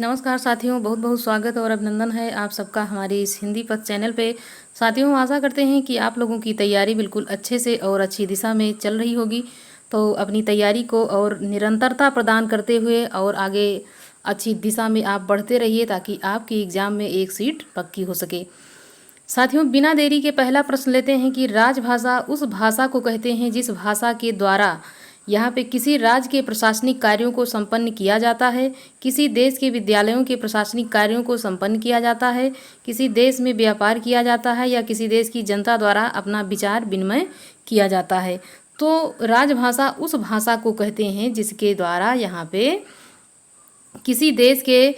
नमस्कार साथियों, बहुत बहुत स्वागत और अभिनंदन है आप सबका हमारे इस हिंदी पथ चैनल पे। साथियों, आशा करते हैं कि आप लोगों की तैयारी बिल्कुल अच्छे से और अच्छी दिशा में चल रही होगी। तो अपनी तैयारी को और निरंतरता प्रदान करते हुए और आगे अच्छी दिशा में आप बढ़ते रहिए ताकि आपकी एग्ज़ाम में एक सीट पक्की हो सके। साथियों, बिना देरी के पहला प्रश्न लेते हैं कि राजभाषा उस भाषा को कहते हैं जिस भाषा के द्वारा यहाँ पे किसी राज्य के प्रशासनिक कार्यों को संपन्न किया जाता है, किसी देश के विद्यालयों के प्रशासनिक कार्यों को संपन्न किया जाता है, किसी देश में व्यापार किया जाता है या किसी देश की जनता द्वारा अपना विचार विनिमय किया जाता है। तो राजभाषा उस भाषा को कहते हैं जिसके द्वारा यहाँ पे किसी देश के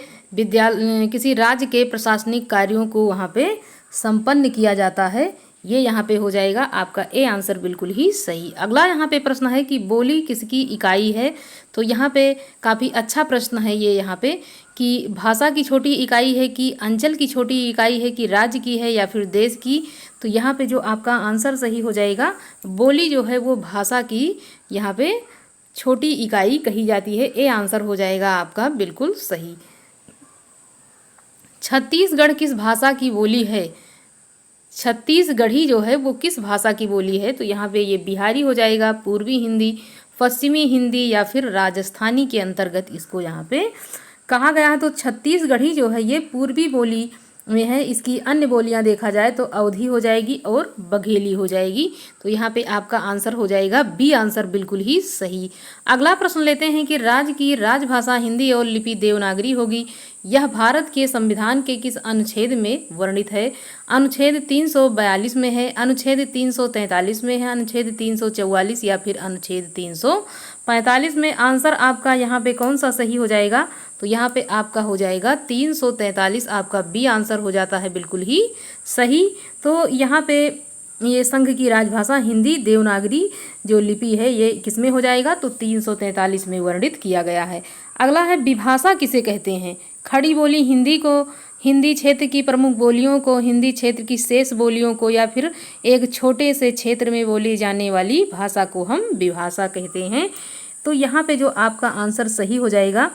किसी राज्य के प्रशासनिक कार्यों को वहाँ पे संपन्न किया जाता है। ये यहाँ पे हो जाएगा आपका ए आंसर बिल्कुल ही सही। अगला यहाँ पे प्रश्न है कि बोली किसकी इकाई है। तो यहाँ पे काफ़ी अच्छा प्रश्न है ये यहाँ पे कि भाषा की छोटी इकाई है कि अंचल की छोटी इकाई है कि राज्य की है या फिर देश की। तो यहाँ पे जो आपका आंसर सही हो जाएगा, बोली जो है वो भाषा की यहाँ पे छोटी इकाई कही जाती है। ए आंसर हो जाएगा आपका बिल्कुल सही। छत्तीसगढ़ किस भाषा की बोली है। छत्तीसगढ़ी जो है वो किस भाषा की बोली है। तो यहाँ पे ये बिहारी हो जाएगा, पूर्वी हिंदी, पश्चिमी हिंदी या फिर राजस्थानी के अंतर्गत इसको यहाँ पे कहा गया है। तो छत्तीसगढ़ी जो है ये पूर्वी बोली में है। इसकी अन्य बोलियां देखा जाए तो अवधी हो जाएगी और बघेली हो जाएगी। तो यहाँ पे आपका आंसर हो जाएगा बी आंसर बिल्कुल ही सही। अगला प्रश्न लेते हैं कि राज्य की राजभाषा हिंदी और लिपि देवनागरी होगी। यह भारत के संविधान के किस अनुच्छेद में वर्णित है। अनुच्छेद 342 में है, अनुच्छेद 343 में है, अनुच्छेद 344 या फिर अनुच्छेद 345 में। आंसर आपका यहाँ पे कौन सा सही हो जाएगा। तो यहाँ पे आपका हो जाएगा 343, आपका बी आंसर हो जाता है बिल्कुल ही सही। तो यहाँ पे ये संघ की राजभाषा हिंदी देवनागरी जो लिपि है ये किसमें हो जाएगा। तो 343 में वर्णित किया गया है। अगला है विभाषा किसे कहते हैं। खड़ी बोली हिंदी को, हिंदी क्षेत्र की प्रमुख बोलियों को, हिंदी क्षेत्र की शेष बोलियों को या फिर एक छोटे से क्षेत्र में बोली जाने वाली भाषा को हम विभाषा कहते हैं। तो यहाँ पे जो आपका आंसर सही हो जाएगा,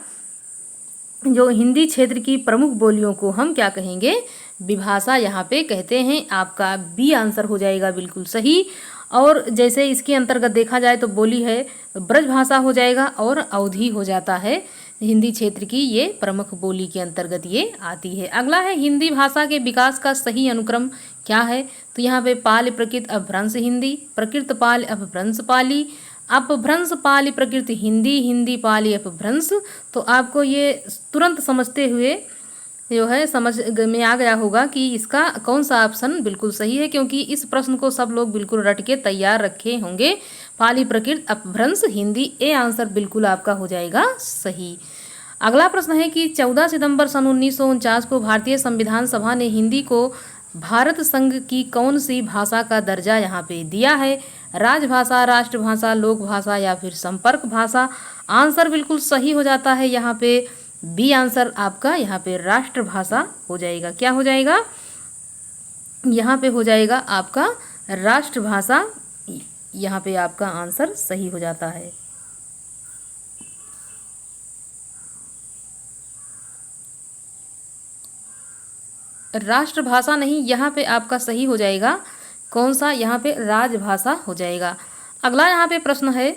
जो हिंदी क्षेत्र की प्रमुख बोलियों को हम क्या कहेंगे, विभाषा यहाँ पे कहते हैं। आपका बी आंसर हो जाएगा बिल्कुल सही। और जैसे इसके अंतर्गत देखा जाए तो बोली है ब्रजभाषा हो जाएगा और अवधी हो जाता है। हिंदी क्षेत्र की ये प्रमुख बोली के अंतर्गत ये आती है। अगला है हिंदी भाषा के विकास का सही अनुक्रम क्या है। तो यहाँ पे पाली प्रकृत अपभ्रंश हिंदी, प्रकृत पाली अपभ्रंश पाली, अपभ्रंश पाली प्रकृत हिंदी, हिंदी पाली अपभ्रंश। तो आपको ये तुरंत समझते हुए जो है समझ में आ गया होगा कि इसका कौन सा ऑप्शन बिल्कुल सही है, क्योंकि इस प्रश्न को सब लोग बिल्कुल रट के तैयार रखे होंगे। पाली प्रकृत अपभ्रंश हिंदी, ए आंसर बिल्कुल आपका हो जाएगा सही। अगला प्रश्न है कि 14 सितंबर सन 1949 को भारतीय संविधान सभा ने हिंदी को भारत संघ की कौन सी भाषा का दर्जा यहाँ पे दिया है। राजभाषा, राष्ट्रभाषा, लोक भाषा या फिर संपर्क भाषा। आंसर बिल्कुल सही हो जाता है यहाँ पे बी आंसर आपका यहाँ पे राष्ट्रभाषा हो जाएगा। क्या हो जाएगा, यहाँ पे हो जाएगा आपका राष्ट्रभाषा। यहाँ पे आपका आंसर सही हो जाता है। राष्ट्रभाषा नहीं, यहाँ पे आपका सही हो जाएगा कौन सा, यहाँ पे राजभाषा हो जाएगा। अगला यहाँ पे प्रश्न है,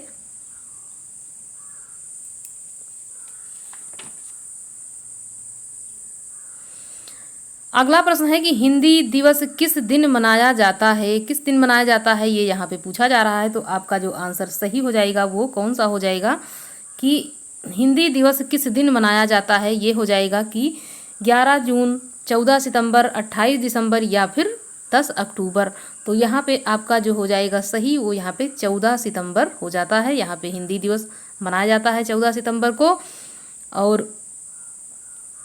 अगला प्रश्न है कि हिंदी दिवस किस दिन मनाया जाता है। किस दिन मनाया जाता है ये यहाँ पे पूछा जा रहा है। तो आपका जो आंसर सही हो जाएगा वो कौन सा हो जाएगा कि हिंदी दिवस किस दिन मनाया जाता है। ये हो जाएगा कि 11 जून, 14 सितंबर, 28 दिसंबर या फिर 10 अक्टूबर। तो यहाँ पे आपका जो हो जाएगा सही वो यहाँ पे 14 सितंबर हो जाता है। यहाँ पे हिंदी दिवस मनाया जाता है 14 सितंबर को। और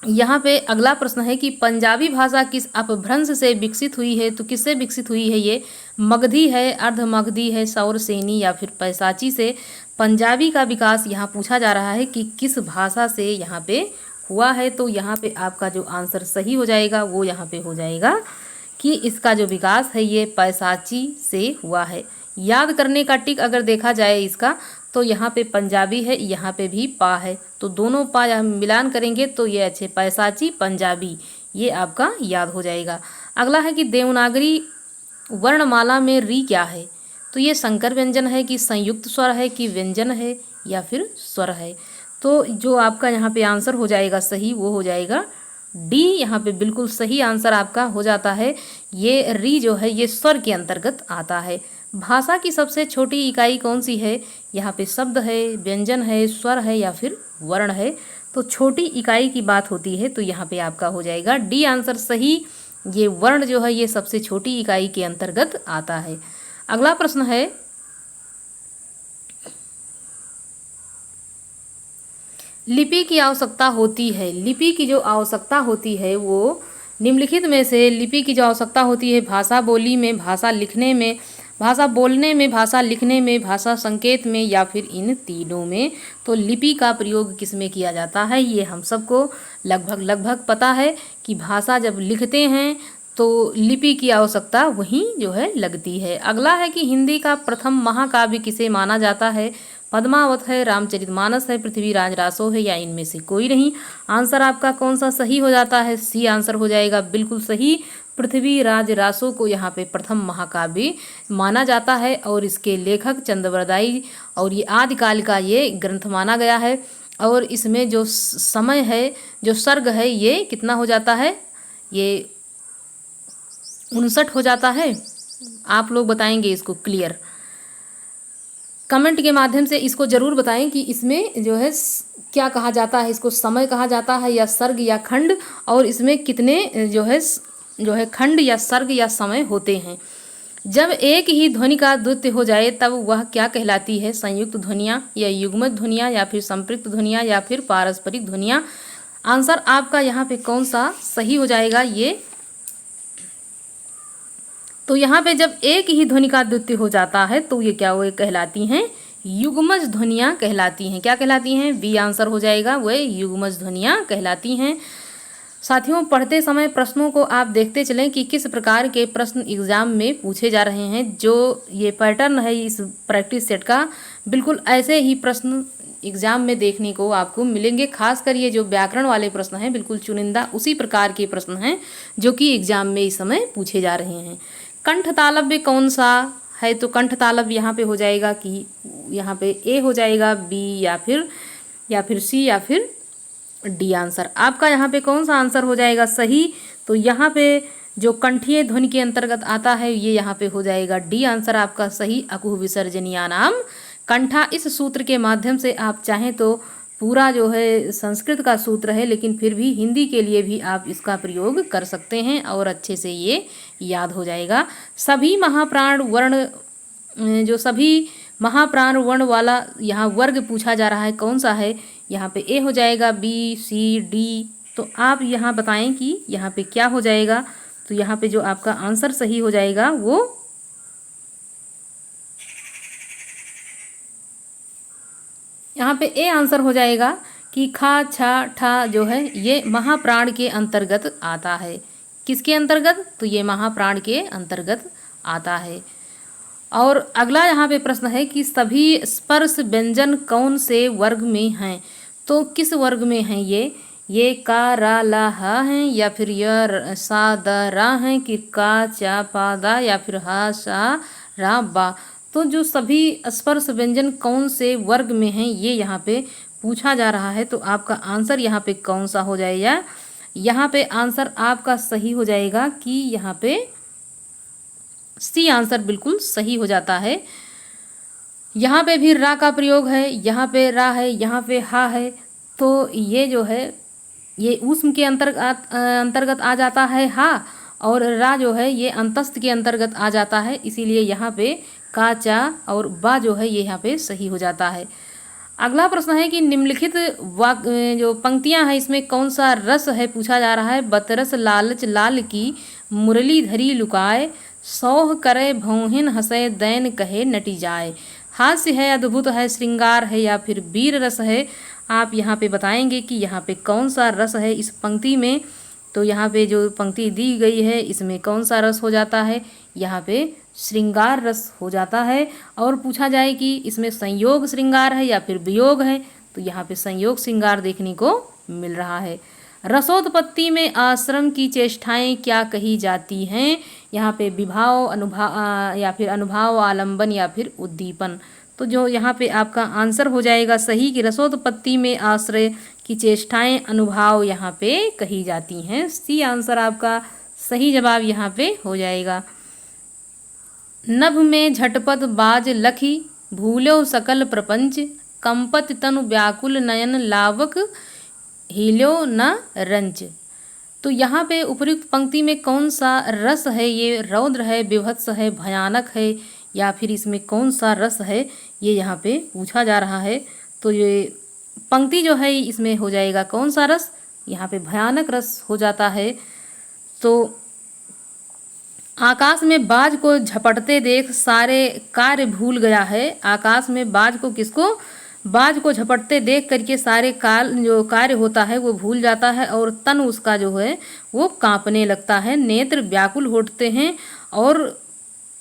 यहाँ पे अगला प्रश्न है कि पंजाबी भाषा किस अपभ्रंश से विकसित हुई है। तो किससे विकसित हुई है ये, मगधी है, अर्धमगधी है, सौरसेनी या फिर पैसाची से। पंजाबी का विकास यहाँ पूछा जा रहा है कि किस भाषा से यहाँ पे हुआ है। तो यहाँ पे आपका जो आंसर सही हो जाएगा वो यहाँ पे हो जाएगा कि इसका जो विकास है ये पैसाची से हुआ है। याद करने का टिक अगर देखा जाए इसका, तो यहाँ पे पंजाबी है, यहाँ पे भी पा है, तो दोनों पा हम मिलान करेंगे तो ये अच्छे पैसाची पंजाबी, ये आपका याद हो जाएगा। अगला है कि देवनागरी वर्णमाला में री क्या है, तो ये संकर व्यंजन है कि संयुक्त स्वर है कि व्यंजन है या फिर स्वर है। तो जो आपका यहाँ पे आंसर हो जाएगा सही वो हो जाएगा डी, यहाँ पे बिल्कुल सही आंसर आपका हो जाता है। ये री जो है ये स्वर के अंतर्गत आता है। भाषा की सबसे छोटी इकाई कौन सी है, यहाँ पे शब्द है, व्यंजन है, स्वर है या फिर वर्ण है। तो छोटी इकाई की बात होती है तो यहाँ पे आपका हो जाएगा डी आंसर सही। ये वर्ण जो है ये सबसे छोटी इकाई के अंतर्गत आता है। अगला प्रश्न है, लिपि की आवश्यकता होती है। लिपि की जो आवश्यकता होती है वो निम्नलिखित में से लिपि की जो आवश्यकता होती है भाषा बोली में, भाषा लिखने में, भाषा बोलने में, भाषा लिखने में, भाषा संकेत में या फिर इन तीनों में। तो लिपि का प्रयोग किस में किया जाता है, ये हम सबको लगभग पता है कि भाषा जब लिखते हैं तो लिपि की आवश्यकता वहीं जो है लगती है। अगला है कि हिंदी का प्रथम महाकाव्य किसे माना जाता है। पद्मावत है, रामचरितमानस है, पृथ्वीराज रासो है या इनमें से कोई नहीं। आंसर आपका कौन सा सही हो जाता है, सी आंसर हो जाएगा बिल्कुल सही। पृथ्वीराज रासो को यहाँ पे प्रथम महाकाव्य माना जाता है और इसके लेखक चंद्रवरदाई और ये आदिकाल का ये ग्रंथ माना गया है। और इसमें जो समय है, जो सर्ग है ये कितना हो जाता है, ये 59 हो जाता है। आप लोग बताएंगे इसको क्लियर, कमेंट के माध्यम से इसको ज़रूर बताएं कि इसमें जो है क्या कहा जाता है, इसको समय कहा जाता है या सर्ग या खंड, और इसमें कितने जो है खंड या सर्ग या समय होते हैं। जब एक ही ध्वनि का द्वित्व हो जाए तब वह क्या कहलाती है, संयुक्त ध्वनियाँ या युग्मज ध्वनियाँ या फिर संपृक्त ध्वनियाँ या फिर पारस्परिक ध्वनियाँ। आंसर आपका यहाँ पे कौन सा सही हो जाएगा, ये तो यहाँ पे जब एक ही ध्वनि का द्वित्व हो जाता है तो ये क्या वो कहलाती हैं, युग्मज ध्वनियाँ कहलाती हैं। क्या कहलाती हैं, बी आंसर हो जाएगा, वह युग्मज ध्वनियाँ कहलाती हैं। साथियों, पढ़ते समय प्रश्नों को आप देखते चलें कि किस प्रकार के प्रश्न एग्जाम में पूछे जा रहे हैं। जो ये पैटर्न है इस प्रैक्टिस सेट का, बिल्कुल ऐसे ही प्रश्न एग्जाम में देखने को आपको मिलेंगे। खासकर ये जो व्याकरण वाले प्रश्न हैं बिल्कुल चुनिंदा उसी प्रकार के प्रश्न हैं जो कि एग्जाम में इस समय पूछे जा रहे हैं। कंठ तालव्य कौन सा है, तो कंठ तालव्य यहाँ पे हो जाएगा कि यहाँ पे ए हो जाएगा, बी या फिर सी या फिर डी। आंसर आपका यहाँ पे कौन सा आंसर हो जाएगा सही, तो यहाँ पे जो कंठीय ध्वनि के अंतर्गत आता है ये यहाँ पे हो जाएगा डी आंसर आपका सही। अकुह विसर्जनीया नाम कंठा, इस सूत्र के माध्यम से आप चाहें तो पूरा जो है संस्कृत का सूत्र है लेकिन फिर भी हिंदी के लिए भी आप इसका प्रयोग कर सकते हैं और अच्छे से ये याद हो जाएगा। सभी महाप्राण वर्ण, जो सभी महाप्राण वर्ण वाला यहाँ वर्ग पूछा जा रहा है कौन सा है, यहाँ पे ए हो जाएगा, बी सी डी। तो आप यहाँ बताएं कि यहाँ पे क्या हो जाएगा, तो यहाँ पे जो आपका आंसर सही हो जाएगा वो यहाँ पे ए आंसर हो जाएगा कि खा छा ठा जो है ये महाप्राण के अंतर्गत आता है। किसके अंतर्गत, तो ये महाप्राण के अंतर्गत आता है। और अगला यहाँ पे प्रश्न है कि सभी स्पर्श व्यंजन कौन से वर्ग में हैं, तो किस वर्ग में हैं ये का रा ला हा हैं या फिर य सा द रा हैं कि का चा पा दा या फिर हा सा रा बा। तो जो सभी स्पर्श व्यंजन कौन से वर्ग में हैं ये यहाँ पे पूछा जा रहा है। तो आपका आंसर यहाँ पे कौन सा हो जाएगा, यहाँ पे आंसर आपका सही हो जाएगा कि यहाँ पे सी आंसर बिल्कुल सही हो जाता है। यहाँ पे भी रा का प्रयोग है, यहाँ पे रा है, यहाँ पे हा है, तो ये जो है ये ऊष्म के अंतर्गत आ जाता है हा, और रा जो है ये अंतस्थ के अंतर्गत आ जाता है, इसीलिए यहाँ पे का चा और बा जो है ये यहाँ पे सही हो जाता है। अगला प्रश्न है कि निम्नलिखित जो पंक्तियां हैं इसमें कौन सा रस है पूछा जा रहा है। बतरस लालच लाल की मुरली धरी लुकाए, सौह करे भौहिन हंसे दैन कहे नटी जाए। हास्य है, अद्भुत है, श्रृंगार है या फिर वीर रस है। आप यहाँ पे बताएंगे कि यहाँ पे कौन सा रस है इस पंक्ति में। तो यहाँ पे जो पंक्ति दी गई है इसमें कौन सा रस हो जाता है, यहाँ पे श्रृंगार रस हो जाता है। और पूछा जाए कि इसमें संयोग श्रृंगार है या फिर वियोग है, तो यहाँ पे संयोग श्रृंगार देखने को मिल रहा है। रसोत्पत्ति में आश्रम की चेष्टाएं क्या कही जाती हैं? यहाँ पे विभाव, अनुभाव या फिर अनुभाव, आलंबन या फिर उद्दीपन। तो जो यहाँ पे आपका आंसर हो जाएगा सही कि रसोत्पत्ति में आश्रय की चेष्टाएं अनुभाव यहाँ पे कही जाती हैं। सी आंसर आपका सही जवाब यहाँ पे हो जाएगा। नभ में झटपट बाज लखी, भूलो सकल प्रपंच, कंपत तनु व्याकुल नयन लावक, हिलो न रंच। तो यहाँ पे उपयुक्त पंक्ति में कौन सा रस है? ये रौद्र है, विभत्स है, भयानक है, या फिर इसमें कौन सा रस है, ये यहाँ पे पूछा जा रहा है। तो ये पंक्ति जो है इसमें हो जाएगा कौन सा रस? यहाँ पे भयानक रस हो जाता है। तो आकाश में बाज को झपटते देख सारे कार्य भूल गया है। आकाश में बाज को किसको? बाज को झपटते देख करके सारे जो कार्य होता है वो भूल जाता है, और तन उसका जो है वो कांपने लगता है, नेत्र व्याकुल होते हैं, और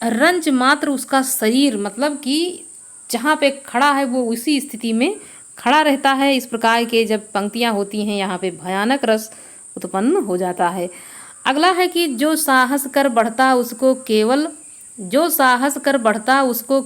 रंच मात्र उसका शरीर, मतलब कि जहाँ पे खड़ा है वो उसी स्थिति में खड़ा रहता है। इस प्रकार के जब पंक्तियाँ होती हैं यहाँ पे भयानक रस उत्पन्न हो जाता है। अगला है कि जो साहस कर बढ़ता उसको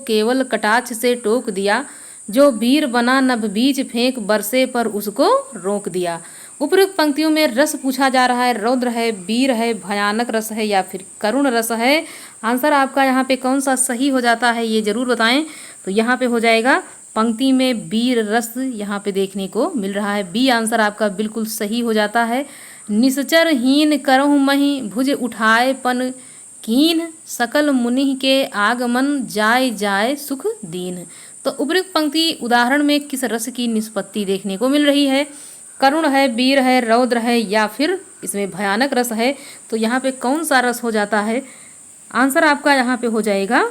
केवल कटाक्ष से टोक दिया, जो वीर बना नभ बीज फेंक बरसे पर उसको रोक दिया। उपयुक्त पंक्तियों में रस पूछा जा रहा है, रौद्र है, वीर है, भयानक रस है या फिर करुण रस है। आंसर आपका यहाँ पे कौन सा सही हो जाता है ये जरूर बताएं। तो यहाँ पे हो जाएगा पंक्ति में वीर रस यहाँ पे देखने को मिल रहा है। बी आंसर आपका बिल्कुल सही हो जाता है। निश्चर हीन करहु मही, भुज उठाए पन कीन, सकल मुनि के आगमन जाय जाय सुख दीन। तो उपयुक्त पंक्ति उदाहरण में किस रस की निष्पत्ति देखने को मिल रही है? करुण है, वीर है, रौद्र है या फिर इसमें भयानक रस है। तो यहाँ पे कौन सा रस हो जाता है? आंसर आपका यहाँ पे हो जाएगा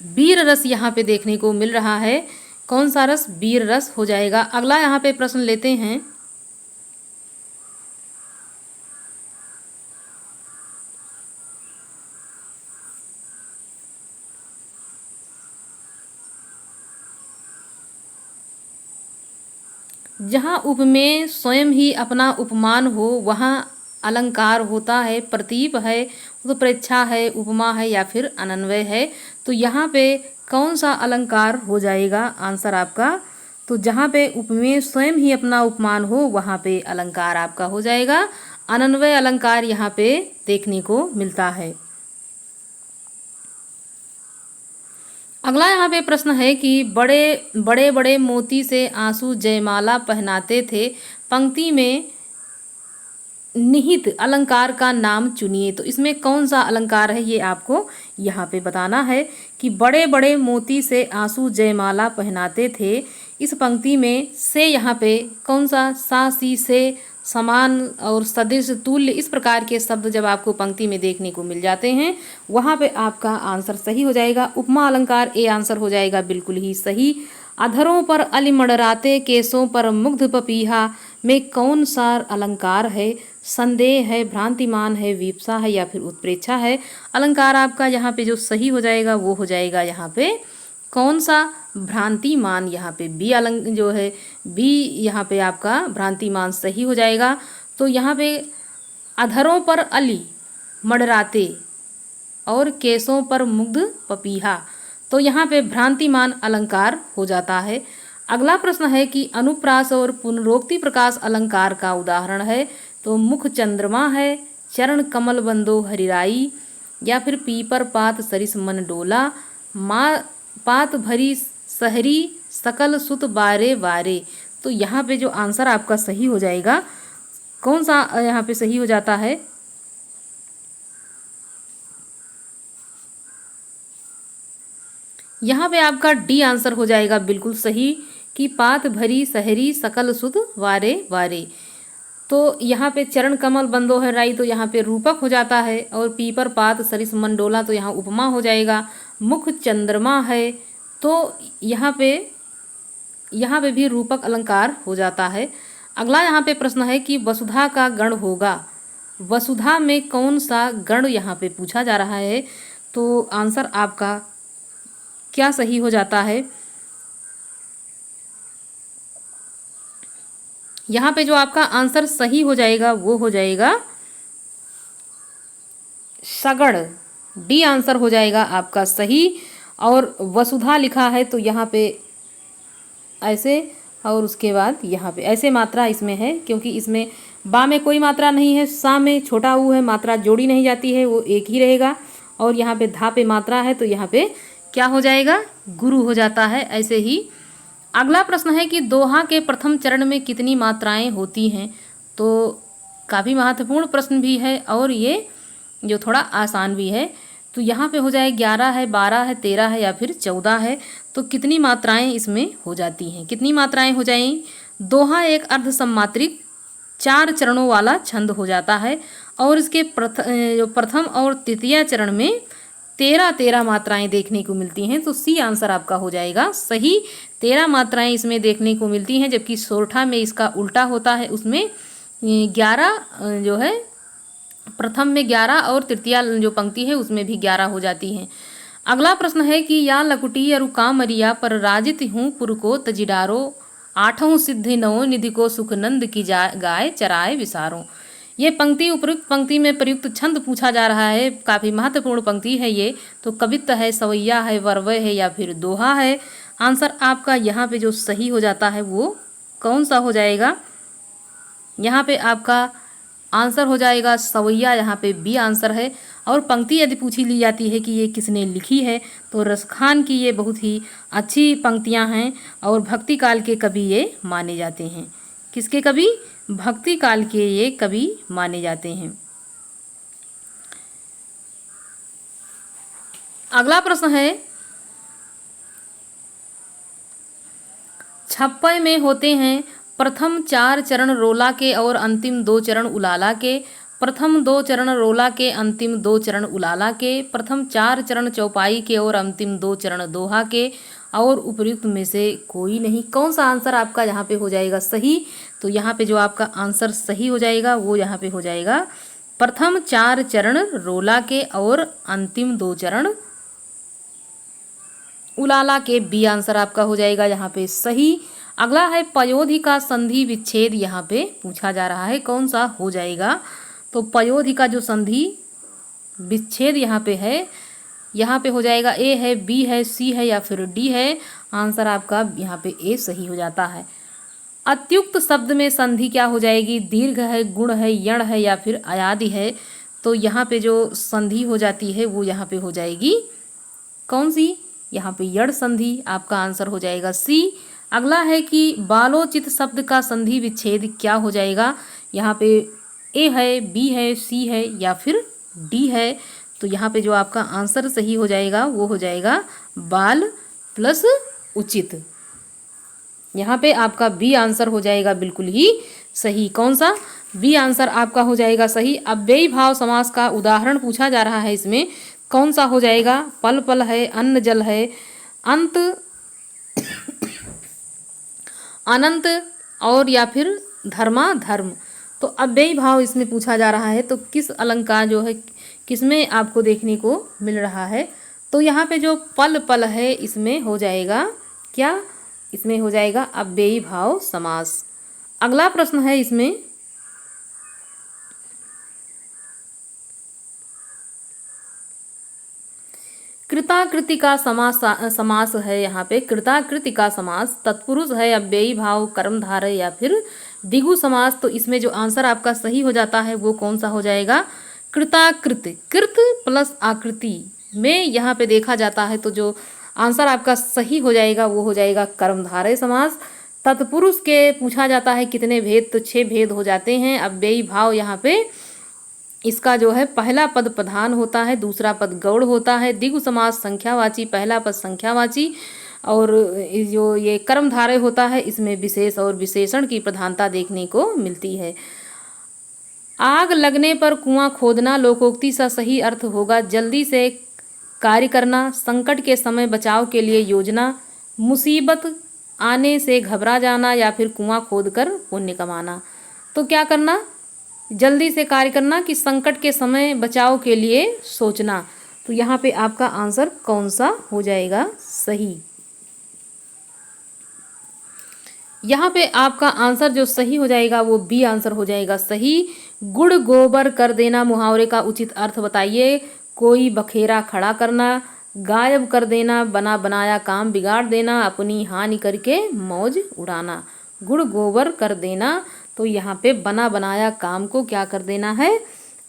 वीर रस यहाँ पे देखने को मिल रहा है। कौन सा रस? वीर रस हो जाएगा। अगला यहाँ पे प्रश्न लेते हैं। जहाँ उपमेय स्वयं ही अपना उपमान हो वहाँ अलंकार होता है। प्रतीप है, उत्प्रेक्षा है, उपमा है या फिर अनन्वय है। तो यहाँ पे कौन सा अलंकार हो जाएगा आंसर आपका? तो जहाँ पे उपमेय स्वयं ही अपना उपमान हो वहाँ पे अलंकार आपका हो जाएगा अनन्वय अलंकार यहाँ पे देखने को मिलता है। अगला यहाँ पे प्रश्न है कि बड़े बड़े मोती से आंसू जयमाला पहनाते थे, पंक्ति में निहित अलंकार का नाम चुनिए। तो इसमें कौन सा अलंकार है ये आपको यहाँ पे बताना है कि बड़े बड़े मोती से आंसू जयमाला पहनाते थे। इस पंक्ति में से यहाँ पे कौन सा? सा, सी, से, समान और सदृश, तुल्य, इस प्रकार के शब्द जब आपको पंक्ति में देखने को मिल जाते हैं वहाँ पे आपका आंसर सही हो जाएगा उपमा अलंकार। ए आंसर हो जाएगा बिल्कुल ही सही। अधरों पर अलि मडराते, केसों पर मुग्ध पपीहा में कौन सा अलंकार है? संदेह है, भ्रांतिमान है, विपसा है या फिर उत्प्रेक्षा है। अलंकार आपका यहाँ पे जो सही हो जाएगा वो हो जाएगा यहाँ पे कौन सा? भ्रांतिमान। यहाँ पे बी जो है बी यहाँ पे आपका भ्रांतिमान सही हो जाएगा। तो यहाँ पे अधरों पर अली मडराते और केसों पर मुग्ध पपीहा, तो यहाँ पे भ्रांतिमान अलंकार हो जाता है। अगला प्रश्न है कि अनुप्रास और पुनरोक्ति प्रकाश अलंकार का उदाहरण है। तो मुख चंद्रमा है, चरण कमल बंदो हरिराई या फिर पीपर पात सरिस मन डोला, माँ पात भरी सहरी सकल सुत बारे बारे। तो यहाँ पे जो आंसर आपका सही हो जाएगा कौन सा यहाँ पे सही हो जाता है? यहाँ पे आपका डी आंसर हो जाएगा बिल्कुल सही कि पात भरी सहरी सकल सुत वारे वारे। तो यहाँ पे चरण कमल बंदो है राई, तो यहाँ पे रूपक हो जाता है, और पीपर पात सरिस मंडोला तो यहाँ उपमा हो जाएगा। मुख चंद्रमा है तो यहाँ पे भी रूपक अलंकार हो जाता है। अगला यहाँ पे प्रश्न है कि वसुधा का गण होगा, वसुधा में कौन सा गण यहाँ पे पूछा जा रहा है, तो आंसर आपका क्या सही हो जाता है। यहाँ पे जो आपका आंसर सही हो जाएगा वो हो जाएगा सगड़, डी आंसर हो जाएगा आपका सही। और वसुधा लिखा है तो यहाँ पे ऐसे, और उसके बाद यहाँ पे ऐसे मात्रा इसमें है, क्योंकि इसमें बा में कोई मात्रा नहीं है, सा में छोटा ऊ है, मात्रा जोड़ी नहीं जाती है, वो एक ही रहेगा। और यहाँ पे धा पे मात्रा है तो यहाँ पे क्या हो जाएगा, गुरु हो जाता है। ऐसे ही अगला प्रश्न है कि दोहा के प्रथम चरण में कितनी मात्राएं होती हैं, तो काफ़ी महत्वपूर्ण प्रश्न भी है और ये जो थोड़ा आसान भी है। तो यहाँ पे हो जाए 11 है, 12 है, 13 है या फिर 14 है। तो कितनी मात्राएं इसमें हो जाती हैं, कितनी मात्राएं हो जाएं। दोहा एक अर्ध सम्मात्रिक 4 चरणों वाला छंद हो जाता है और इसके जो प्रथम और तृतीय चरण में 13 मात्राएं देखने को मिलती हैं। तो सी आंसर आपका हो जाएगा सही। 13 मात्राएं इसमें देखने को मिलती हैं, जबकि सोरठा में इसका उल्टा होता है, उसमें 11 जो है, प्रथम में 11 और तृतीया जो पंक्ति है उसमें भी 11 हो जाती हैं। अगला प्रश्न है कि या लकुटी अरु कामरिया पर राजित हूँ पुर को तजिडारो, आठों सिद्धि नवो निधि को सुखनंद की गाय चराए विसारो। ये पंक्ति उपयुक्त पंक्ति में प्रयुक्त छंद पूछा जा रहा है, काफ़ी महत्वपूर्ण पंक्ति है ये। तो कवित्त है, सवैया है, वरवय है या फिर दोहा है। आंसर आपका यहाँ पे जो सही हो जाता है वो कौन सा हो जाएगा, यहाँ पे आपका आंसर हो जाएगा सवैया, यहाँ पे बी आंसर है। और पंक्ति यदि पूछी ली जाती है कि ये किसने लिखी है, तो रसखान की ये बहुत ही अच्छी पंक्तियाँ हैं और भक्ति काल के कवि ये माने जाते हैं। किसके कवि, भक्ति काल के ये कवि माने जाते हैं। अगला प्रश्न है, छप्पय में होते हैं प्रथम 4 चरण रोला के और अंतिम 2 चरण उलाला के, प्रथम 2 चरण रोला के, अंतिम 2 चरण उलाला के, प्रथम 4 चरण चौपाई के और अंतिम 2 चरण दोहा के, और उपयुक्त में से कोई नहीं। कौन सा आंसर आपका यहाँ पे हो जाएगा सही, तो यहाँ पे जो आपका आंसर सही हो जाएगा वो यहाँ पे हो जाएगा प्रथम 4 चरण रोला के और अंतिम 2 चरण उलाला के, बी आंसर आपका हो जाएगा यहाँ पे सही। अगला है पयोधि का संधि विच्छेद, यहाँ पे पूछा जा रहा है कौन सा हो जाएगा। तो पयोधि का जो संधि विच्छेद यहाँ पे है, यहाँ पे हो जाएगा ए है, बी है, सी है या फिर डी है। आंसर आपका यहाँ पे ए सही हो जाता है। अत्युक्त शब्द में संधि क्या हो जाएगी, दीर्घ है, गुण है, यण है या फिर अयादि है। तो यहाँ पे जो संधि हो जाती है वो यहाँ पे हो जाएगी कौन सी, यहाँ पे यण संधि, आपका आंसर हो जाएगा सी। अगला है कि बालोचित शब्द का संधि विच्छेद क्या हो जाएगा, यहाँ पे ए है, बी है, सी है या फिर डी है। तो यहाँ पे जो आपका आंसर सही हो जाएगा वो हो जाएगा बाल प्लस उचित, यहाँ पे आपका बी आंसर हो जाएगा बिल्कुल ही सही। कौन सा, बी आंसर आपका हो जाएगा सही। अव्ययी भाव समास का उदाहरण पूछा जा रहा है, इसमें कौन सा हो जाएगा, पल पल है, अन्न जल है, अंत अनंत और या फिर धर्मा धर्म। तो अव्ययी भाव इसमें पूछा जा रहा है, तो किस अलंकार जो है किसमें आपको देखने को मिल रहा है, तो यहाँ पे जो पल पल है इसमें हो जाएगा क्या, इसमें हो जाएगा अव्ययी भाव समास। अगला प्रश्न है इसमें, कृताकृति का समास है, यहाँ पे कृताकृति का समास तत्पुरुष है, अव्ययी भाव, कर्मधारय या फिर द्विगु समास। तो इसमें जो आंसर आपका सही हो जाता है वो कौन सा हो जाएगा, कृताकृत, कृत प्लस आकृति में यहाँ पे देखा जाता है। तो जो आंसर आपका सही हो जाएगा वो हो जाएगा कर्मधारय समास। तत्पुरुष के पूछा जाता है कितने भेद, तो 6 भेद हो जाते हैं। अव्ययी भाव यहाँ पे इसका जो है पहला पद प्रधान होता है, दूसरा पद गौड़ होता है। द्विगु समास संख्यावाची, पहला पद संख्यावाची, और जो ये कर्मधारय होता है इसमें विशेष और विशेषण की प्रधानता देखने को मिलती है। आग लगने पर कुआं खोदना लोकोक्ति सा सही अर्थ होगा जल्दी से कार्य करना, संकट के समय बचाव के लिए योजना, मुसीबत आने से घबरा जाना या फिर कुआं खोदकर पुण्य कमाना। तो क्या करना, जल्दी से कार्य करना कि संकट के समय बचाव के लिए सोचना। तो यहाँ पे आपका आंसर कौन सा हो जाएगा सही। यहाँ पे आपका आंसर जो सही हो जाएगा वो बी आंसर हो जाएगा सही। गुड़ गोबर कर देना मुहावरे का उचित अर्थ बताइए। कोई बखेरा खड़ा करना, गायब कर देना, बना बनाया काम बिगाड़ देना, अपनी हानि करके मौज उड़ाना। गुड़ गोबर कर देना, तो यहाँ पे बना बनाया काम को क्या कर देना है,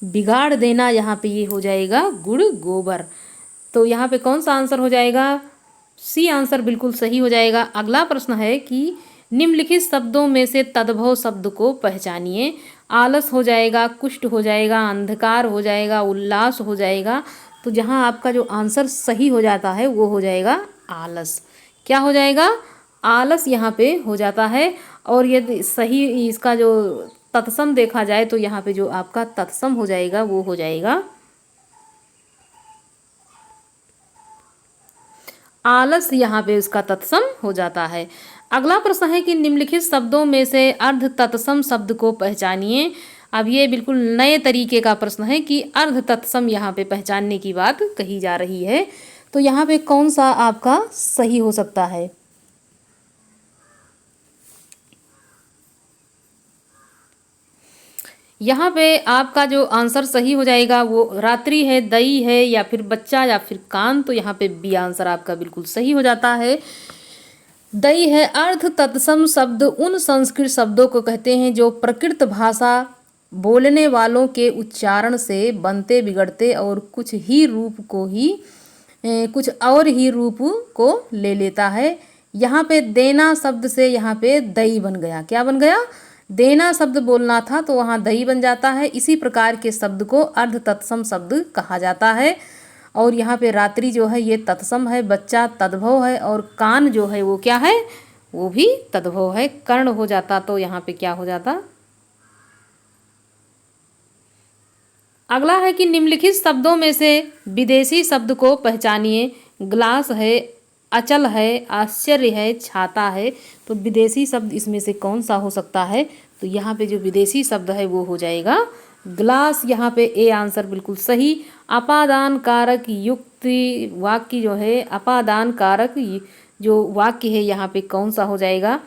बिगाड़ देना। यहाँ पे ये हो जाएगा गुड़ गोबर। तो यहाँ पे कौन सा आंसर हो जाएगा, सी आंसर बिल्कुल सही हो जाएगा। अगला प्रश्न है कि निम्नलिखित शब्दों में से तद्भव शब्द को पहचानिए। आलस हो जाएगा, कुष्ठ हो जाएगा, अंधकार हो जाएगा, उल्लास हो जाएगा। तो जहाँ आपका जो आंसर सही हो जाता है वो हो जाएगा आलस। क्या हो जाएगा, आलस यहाँ पे हो जाता है। और यदि सही इसका जो तत्सम देखा जाए तो यहाँ पे जो आपका तत्सम हो जाएगा वो हो जाएगा आलस। यहाँ पे उसका तत्सम हो जाता है। अगला प्रश्न है कि निम्नलिखित शब्दों में से अर्ध तत्सम शब्द को पहचानिए। अब ये बिल्कुल नए तरीके का प्रश्न है कि अर्ध तत्सम यहाँ पे पहचानने की बात कही जा रही है। तो यहाँ पे कौन सा आपका सही हो सकता है। यहाँ पे आपका जो आंसर सही हो जाएगा वो रात्रि है, दई है, या फिर बच्चा, या फिर कान। तो यहाँ पे बी आंसर आपका बिल्कुल सही हो जाता है, दई है। अर्थ तत्सम शब्द उन संस्कृत शब्दों को कहते हैं जो प्रकृत भाषा बोलने वालों के उच्चारण से बनते बिगड़ते और कुछ और ही रूप को ले लेता है। यहाँ पे देना शब्द से यहाँ पे दई बन गया। क्या बन गया, देना शब्द बोलना था तो वहाँ दही बन जाता है। इसी प्रकार के शब्द को अर्ध तत्सम शब्द कहा जाता है। और यहाँ पे रात्रि जो है ये तत्सम है, बच्चा तद्भव है, और कान जो है वो क्या है, वो भी तद्भव है। कर्ण हो जाता तो यहाँ पे क्या हो जाता। अगला है कि निम्नलिखित शब्दों में से विदेशी शब्द को पहचानिए। ग्लास है, अचल है, आश्चर्य है, छाता है। तो विदेशी शब्द इसमें से कौन सा हो सकता है। तो यहाँ पे जो विदेशी शब्द है वो हो जाएगा ग्लास। यहाँ पे ए आंसर बिल्कुल सही। अपादान कारक युक्ति वाक्य जो है, अपादान कारक जो वाक्य है यहाँ पे कौन सा हो जाएगा।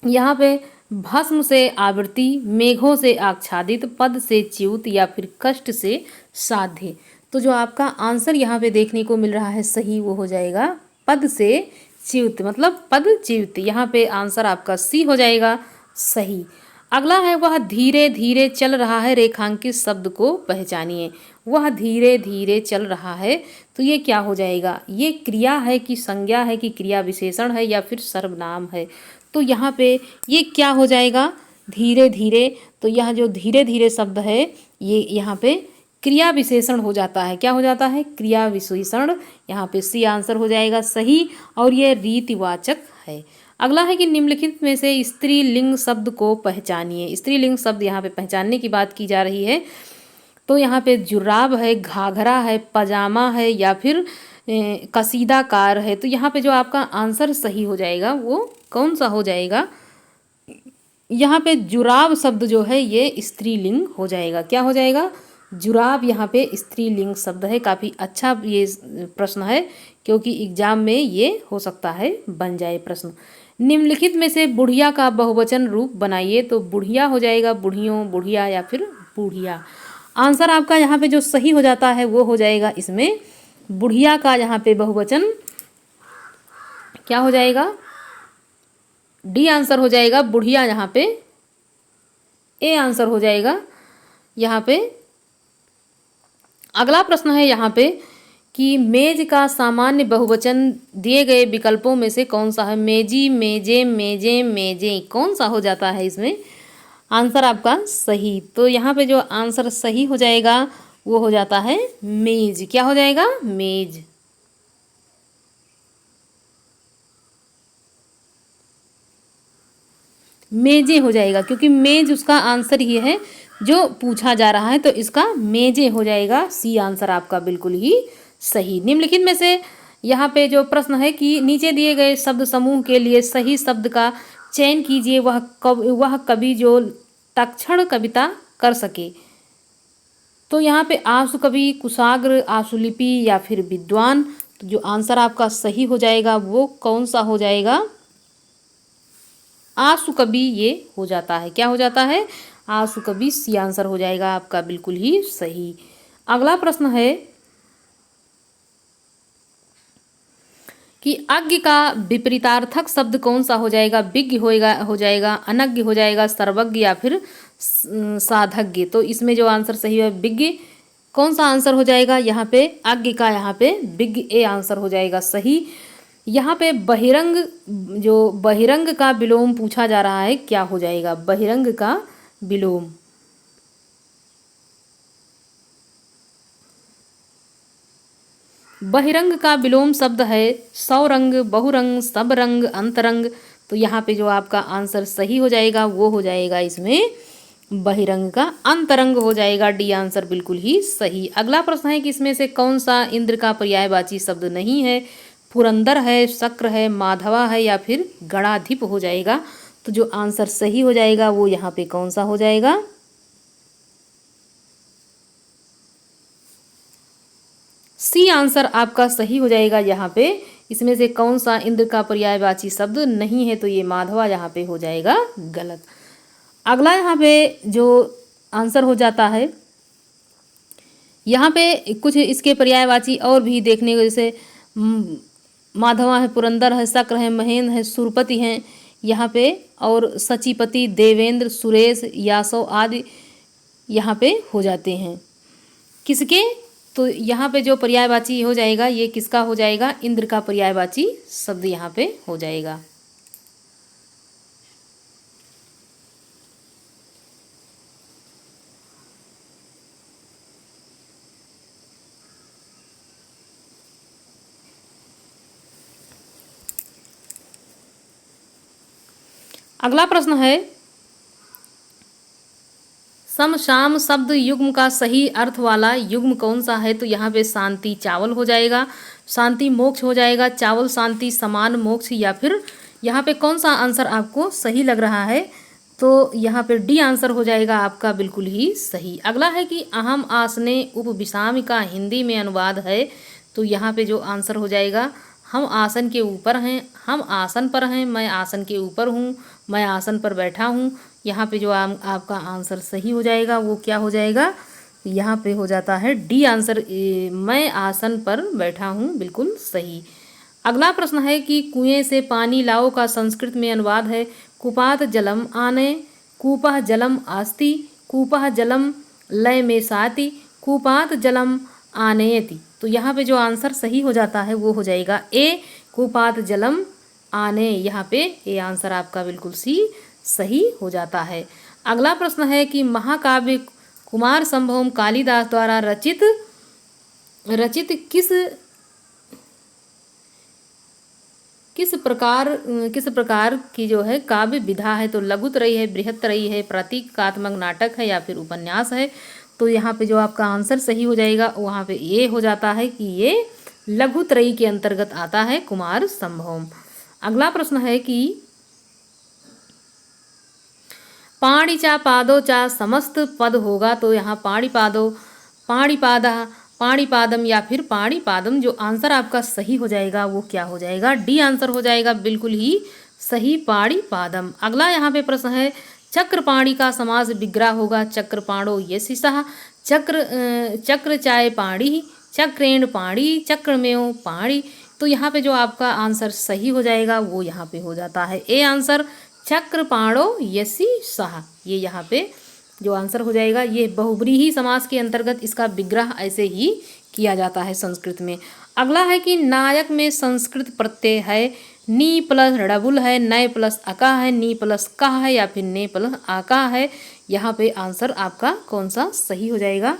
यहाँ पे भस्म से आवृत्ति, मेघों से आच्छादित, पद से च्युत, या फिर कष्ट से साध्य। तो जो आपका आंसर यहाँ पे देखने को मिल रहा है सही वो हो जाएगा पद से च्युत, मतलब पद च्युत। यहाँ पे आंसर आपका सी हो जाएगा सही। अगला है वह धीरे धीरे चल रहा है, रेखांकित शब्द को पहचानिए। वह धीरे धीरे चल रहा है, तो ये क्या हो जाएगा, ये क्रिया है कि संज्ञा है कि क्रिया विशेषण है या फिर सर्वनाम है। तो यहाँ पे ये क्या हो जाएगा, धीरे धीरे। तो यह जो धीरे धीरे शब्द है ये यहाँ पे क्रिया विशेषण हो जाता है। क्या हो जाता है, क्रिया विशेषण। यहाँ पे सी आंसर हो जाएगा सही, और ये रीतिवाचक है। अगला है कि निम्नलिखित में से स्त्रीलिंग शब्द को पहचानिए। स्त्रीलिंग शब्द यहाँ पे पहचानने की बात की जा रही है। तो यहाँ पे जुराब है, घाघरा है, पजामा है, या फिर कसीदाकार है। तो यहाँ पे जो आपका आंसर सही हो जाएगा वो कौन सा हो जाएगा, यहाँ पे जुराब शब्द जो है ये स्त्रीलिंग हो जाएगा। क्या हो जाएगा, जुराब यहाँ पे स्त्रीलिंग शब्द है। काफ़ी अच्छा ये प्रश्न है, क्योंकि एग्जाम में ये हो सकता है बन जाए प्रश्न। निम्नलिखित में से बुढ़िया का बहुवचन रूप बनाइए। तो बुढ़िया हो जाएगा बुढ़ियों, बुढ़िया, या फिर बूढ़िया। आंसर आपका यहाँ पे जो सही हो जाता है वो हो जाएगा इसमें बुढ़िया का यहाँ पे बहुवचन क्या हो जाएगा, डी आंसर हो जाएगा बुढ़िया। यहाँ पे ए आंसर हो जाएगा यहाँ पे। अगला प्रश्न है यहाँ पे कि मेज का सामान्य बहुवचन दिए गए विकल्पों में से कौन सा है। मेजी, मेजे, मेजे, मेजे, कौन सा हो जाता है इसमें आंसर आपका सही। तो यहाँ पे जो आंसर सही हो जाएगा वो हो जाता है मेज। क्या हो जाएगा, मेज। मेजे हो जाएगा, क्योंकि मेज उसका आंसर ही है जो पूछा जा रहा है। तो इसका मेजे हो जाएगा सी आंसर आपका बिल्कुल ही सही। निम्नलिखित में से यहाँ पे जो प्रश्न है कि नीचे दिए गए शब्द समूह के लिए सही शब्द का चयन कीजिए। वह कवि जो तक्षण कविता कर सके। तो यहाँ पे आशु कवि, कुशाग्र, आशुलिपि या फिर विद्वान। तो जो आंसर आपका सही हो जाएगा वो कौन सा हो जाएगा? आशु कवि ये हो जाता है। क्या हो जाता है? आशु कवि। सी आंसर हो जाएगा आपका बिल्कुल ही सही। अगला प्रश्न है कि अज्ञ का विपरीतार्थक शब्द कौन सा हो जाएगा? विज्ञ हो जाएगा, अनज्ञ हो जाएगा, सर्वज्ञ या फिर साधज्ञ। तो इसमें जो आंसर सही है विज्ञ। कौन सा आंसर हो जाएगा यहाँ पे? अज्ञ का यहाँ पे विज्ञ ए आंसर हो जाएगा सही। यहाँ पे बहिरंग, जो बहिरंग का विलोम पूछा जा रहा है, क्या हो जाएगा? बहिरंग का विलोम। बहिरंग का विलोम शब्द है सौरंग, बहुरंग, सबरंग, अंतरंग। तो यहाँ पे जो आपका आंसर सही हो जाएगा वो हो जाएगा इसमें बहिरंग का अंतरंग हो जाएगा। डी आंसर बिल्कुल ही सही। अगला प्रश्न है कि इसमें से कौन सा इंद्र का पर्यायवाची शब्द नहीं है? पुरंदर है, शक्र है, माधवा है या फिर गणाधिप हो जाएगा। तो जो आंसर सही हो जाएगा वो यहाँ पे कौन सा हो जाएगा? सी आंसर आपका सही हो जाएगा यहाँ पे। इसमें से कौन सा इंद्र का पर्यायवाची शब्द नहीं है? तो ये माधवा यहाँ पे हो जाएगा गलत। अगला यहाँ पे जो आंसर हो जाता है, यहाँ पे कुछ इसके पर्यायवाची और भी देखने को, जैसे माधवा है, पुरंदर है, शक्र है, महेंद्र है, सुरपति हैं यहाँ पे, और सचिपति, देवेंद्र, सुरेश, यासव आदि यहाँ पे हो जाते हैं। किसके? तो यहाँ पे जो पर्यायवाची हो जाएगा ये किसका हो जाएगा? इंद्र का पर्यायवाची शब्द यहाँ पे हो जाएगा। अगला प्रश्न है सम शाम शब्द युग्म का सही अर्थ वाला युग्म कौन सा है? तो यहाँ पे शांति चावल हो जाएगा, शांति मोक्ष हो जाएगा, चावल शांति समान मोक्ष, या फिर यहाँ पे कौन सा आंसर आपको सही लग रहा है? तो यहाँ पे डी आंसर हो जाएगा आपका बिल्कुल ही सही। अगला है कि अहम आसने उपविशाम का हिंदी में अनुवाद है। तो यहाँ पे जो आंसर हो जाएगा, हम आसन के ऊपर हैं, हम आसन पर हैं, मैं आसन के ऊपर हूँ, मैं आसन पर बैठा हूँ। यहाँ पे जो आपका आंसर सही हो जाएगा वो क्या हो जाएगा? यहाँ पे हो जाता है डी आंसर, मैं आसन पर बैठा हूँ, बिल्कुल सही। अगला प्रश्न है कि कुएं से पानी लाओ का संस्कृत में अनुवाद है कूपात जलम आने, कूपः जलम आस्ति, कूपः जलम लय में साति, कूपात जलम आनयति। तो यहाँ पे जो आंसर सही हो जाता है वो हो जाएगा ए, कूपात जलम आने। यहाँ पे ए आंसर आपका बिल्कुल सही हो जाता है। अगला प्रश्न है कि महाकाव्य कुमार संभवम कालिदास द्वारा रचित किस प्रकार की जो है काव्य विधा है? तो लघुत्रयी है, बृहत्त्रयी है, प्रतीकात्मक नाटक है या फिर उपन्यास है। तो यहाँ पे जो आपका आंसर सही हो जाएगा वहाँ पे ये हो जाता है कि ये लघुत्रयी के अंतर्गत आता है कुमार संभवम। अगला प्रश्न है कि पाणि चा पादो चा समस्त पद होगा। तो यहाँ पाणिपादो, पाणिपादा, पाणिपादम या फिर पाणिपादम। जो आंसर आपका सही हो जाएगा वो क्या हो जाएगा? डी आंसर हो जाएगा बिल्कुल ही सही, पाणिपादम। अगला यहाँ पे प्रश्न है चक्रपाणि का समास विग्रह होगा चक्रपाणो यशिषः, चक्र चाय पाणि, चक्रेण पाणि, चक्रमेव पाणि। तो यहाँ पे जो आपका आंसर सही हो जाएगा वो यहाँ पे हो जाता है ए आंसर, चक्रपाणो यशिषः। ये यहाँ पे जो आंसर हो जाएगा, ये बहुब्रीहि समास के अंतर्गत इसका विग्रह ऐसे ही किया जाता है संस्कृत में। अगला है कि नायक में संस्कृत प्रत्यय है नी प्लस डबुल है, नय प्लस अका है, नी प्लस कह है या फिर ने प्लस आका है। यहाँ पे आंसर आपका कौन सा सही हो जाएगा?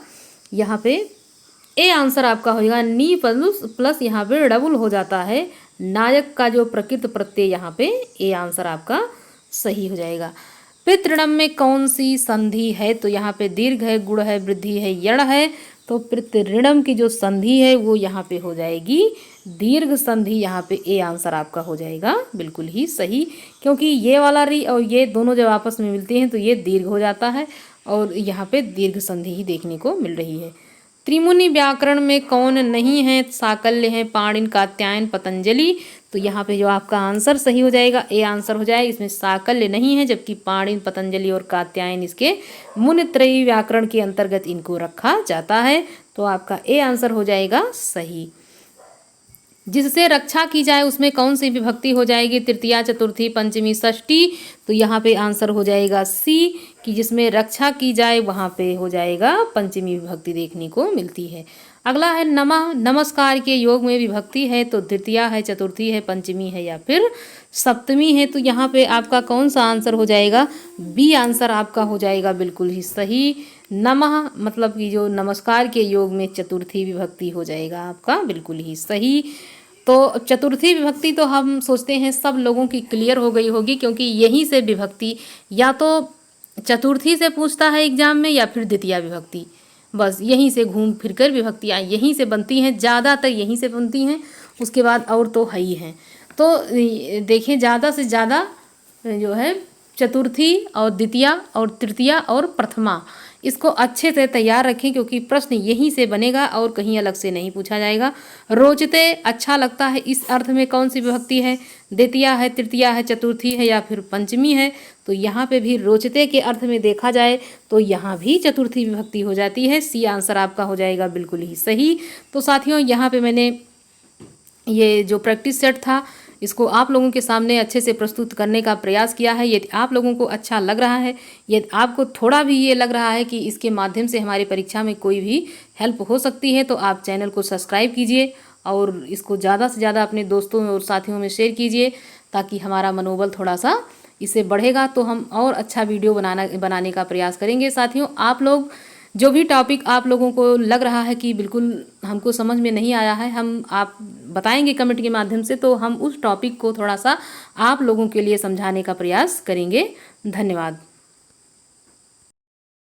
यहाँ पे ए आंसर आपका होगा नी प्लस यहाँ पे डबुल हो जाता है नायक का जो प्रकृत प्रत्यय, यहाँ पे ए आंसर आपका सही हो जाएगा। फिर पितृणम में कौन सी संधि है? तो यहाँ पे दीर्घ है, गुण है, वृद्धि है, यण है। तो पितृणम की जो संधि है वो यहाँ पे हो जाएगी दीर्घ संधि। यहाँ पे ए आंसर आपका हो जाएगा बिल्कुल ही सही, क्योंकि ये वाला री और ये दोनों जब आपस में मिलती हैं तो ये दीर्घ हो जाता है और यहाँ पे दीर्घ संधि ही देखने को मिल रही है। त्रिमुनि व्याकरण में कौन नहीं है? साकल्य है, पाणिनि, कात्यायन, पतंजलि। तो यहाँ पे जो आपका आंसर सही हो जाएगा ए आंसर हो जाएगा। इसमें साकल्य नहीं है, जबकि पाणिनि, पतंजलि और कात्यायन इसके मुनित्रयी व्याकरण के अंतर्गत इनको रखा जाता है। तो आपका ए आंसर हो जाएगा सही। जिससे रक्षा की जाए उसमें कौन सी विभक्ति हो जाएगी? तृतीया, चतुर्थी, पंचमी, षष्ठी। तो यहाँ पे आंसर हो जाएगा सी कि जिसमें रक्षा की जाए वहाँ पे हो जाएगा पंचमी विभक्ति देखने को मिलती है। अगला है नमः। नमस्कार के योग में विभक्ति है तो द्वितीया है, चतुर्थी है, पंचमी है या फिर सप्तमी है। तो यहाँ पे आपका कौन सा आंसर हो जाएगा? बी आंसर आपका हो जाएगा बिल्कुल ही सही। नमः मतलब कि जो नमस्कार के योग में चतुर्थी विभक्ति हो जाएगा आपका बिल्कुल ही सही। तो चतुर्थी विभक्ति तो हम सोचते हैं सब लोगों की क्लियर हो गई होगी, क्योंकि यहीं से विभक्ति या तो चतुर्थी से पूछता है एग्जाम में या फिर द्वितीया विभक्ति, बस यहीं से घूम फिर कर विभक्तियाँ यहीं से बनती हैं, ज़्यादातर यहीं से बनती हैं। उसके बाद और तो है ही हैं। तो देखिए ज़्यादा से ज़्यादा जो है चतुर्थी और द्वितीया और तृतीया और प्रथमा, इसको अच्छे से तैयार रखें, क्योंकि प्रश्न यहीं से बनेगा और कहीं अलग से नहीं पूछा जाएगा। रोचते अच्छा लगता है, इस अर्थ में कौन सी विभक्ति है? द्वितीया है, तृतीया है, चतुर्थी है या फिर पंचमी है। तो यहाँ पे भी रोचते के अर्थ में देखा जाए तो यहाँ भी चतुर्थी विभक्ति हो जाती है। सी आंसर आपका हो जाएगा बिल्कुल ही सही। तो साथियों यहाँ पे मैंने ये जो प्रैक्टिस सेट था इसको आप लोगों के सामने अच्छे से प्रस्तुत करने का प्रयास किया है। यदि आप लोगों को अच्छा लग रहा है, यदि आपको थोड़ा भी ये लग रहा है कि इसके माध्यम से हमारी परीक्षा में कोई भी हेल्प हो सकती है, तो आप चैनल को सब्सक्राइब कीजिए और इसको ज़्यादा से ज़्यादा अपने दोस्तों और साथियों में शेयर कीजिए, ताकि हमारा मनोबल थोड़ा सा इससे बढ़ेगा तो हम और अच्छा वीडियो बनाने का प्रयास करेंगे। साथियों आप लोग जो भी टॉपिक आप लोगों को लग रहा है कि बिल्कुल हमको समझ में नहीं आया है, हम आप बताएंगे कमेंट के माध्यम से, तो हम उस टॉपिक को थोड़ा सा आप लोगों के लिए समझाने का प्रयास करेंगे। धन्यवाद।